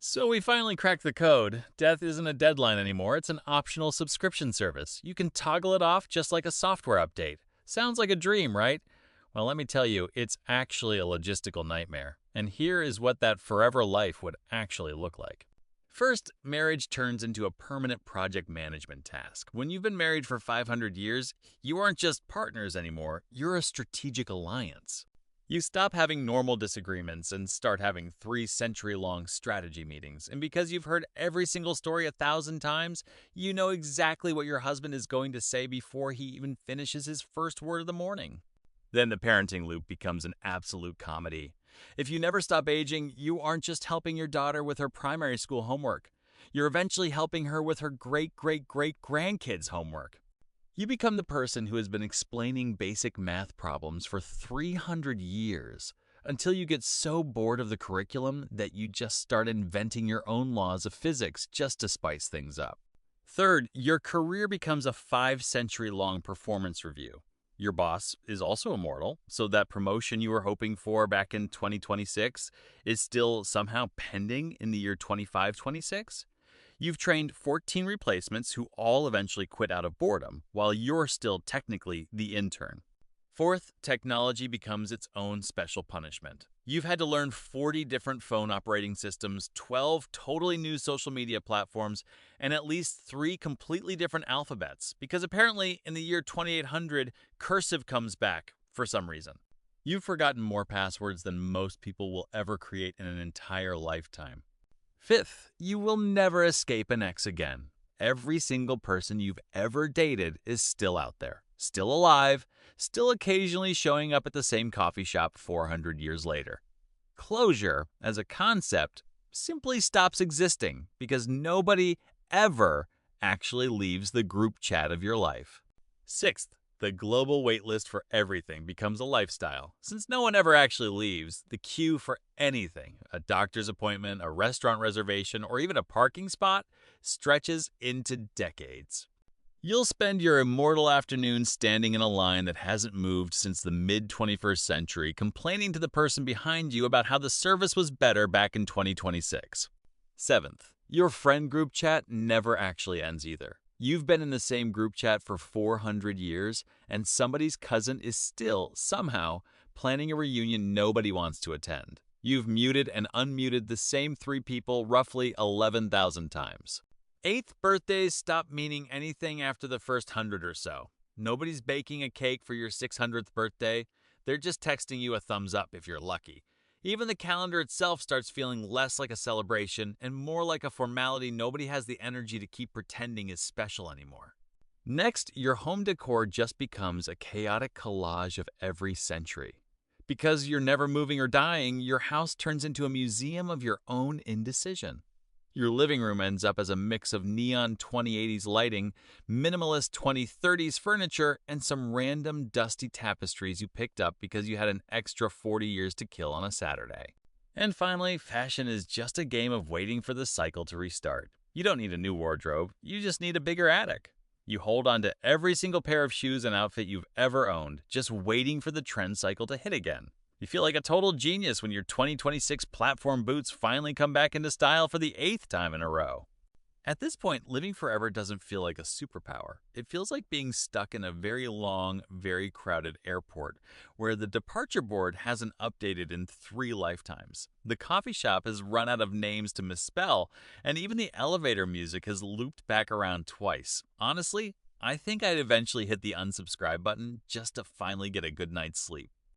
So we finally cracked the code. Death isn't a deadline anymore, it's an optional subscription service. You can toggle it off just like a software update. Sounds like a dream, right? Well, let me tell you, it's actually a logistical nightmare. And here is what that forever life would actually look like. First, marriage turns into a permanent project management task. When you've been married for 500 years, you aren't just partners anymore, you're a strategic alliance. You stop having normal disagreements and start having 3 century-long strategy meetings. And because you've heard every single story 1,000 times, you know exactly what your husband is going to say before he even finishes his first word of the morning. Then the parenting loop becomes an absolute comedy. If you never stop aging, you aren't just helping your daughter with her primary school homework. You're eventually helping her with her great great great grandkids' homework. You become the person who has been explaining basic math problems for 300 years until you get so bored of the curriculum that you just start inventing your own laws of physics just to spice things up. Third, your career becomes a 5 century-long performance review. Your boss is also immortal, so that promotion you were hoping for back in 2026 is still somehow pending in the year 2526. You've trained 14 replacements who all eventually quit out of boredom, while you're still technically the intern. Fourth, technology becomes its own special punishment. You've had to learn 40 different phone operating systems, 12 totally new social media platforms, and at least 3 completely different alphabets, because apparently in the year 2800, cursive comes back for some reason. You've forgotten more passwords than most people will ever create in an entire lifetime. Fifth, you will never escape an ex again. Every single person you've ever dated is still out there, still alive, still occasionally showing up at the same coffee shop 400 years later. Closure, as a concept, simply stops existing because nobody ever actually leaves the group chat of your life. Sixth, the global waitlist for everything becomes a lifestyle. Since no one ever actually leaves, the queue for anything, a doctor's appointment, a restaurant reservation, or even a parking spot, stretches into decades. You'll spend your immortal afternoon standing in a line that hasn't moved since the mid-21st century, complaining to the person behind you about how the service was better back in 2026. Seventh, your friend group chat never actually ends either. You've been in the same group chat for 400 years, and somebody's cousin is still, somehow, planning a reunion nobody wants to attend. You've muted and unmuted the same 3 people roughly 11,000 times. Eighth birthdays stop meaning anything after the first 100 or so. Nobody's baking a cake for your 600th birthday. They're just texting you a thumbs up if you're lucky. Even the calendar itself starts feeling less like a celebration and more like a formality nobody has the energy to keep pretending is special anymore. Next, your home decor just becomes a chaotic collage of every century. Because you're never moving or dying, your house turns into a museum of your own indecision. Your living room ends up as a mix of neon 2080s lighting, minimalist 2030s furniture, and some random dusty tapestries you picked up because you had an extra 40 years to kill on a Saturday. And finally, fashion is just a game of waiting for the cycle to restart. You don't need a new wardrobe, you just need a bigger attic. You hold on to every single pair of shoes and outfit you've ever owned, just waiting for the trend cycle to hit again. You feel like a total genius when your 2026 platform boots finally come back into style for the 8th time in a row. At this point, living forever doesn't feel like a superpower. It feels like being stuck in a very long, very crowded airport where the departure board hasn't updated in 3 lifetimes. The coffee shop has run out of names to misspell, and even the elevator music has looped back around twice. Honestly, I think I'd eventually hit the unsubscribe button just to finally get a good night's sleep.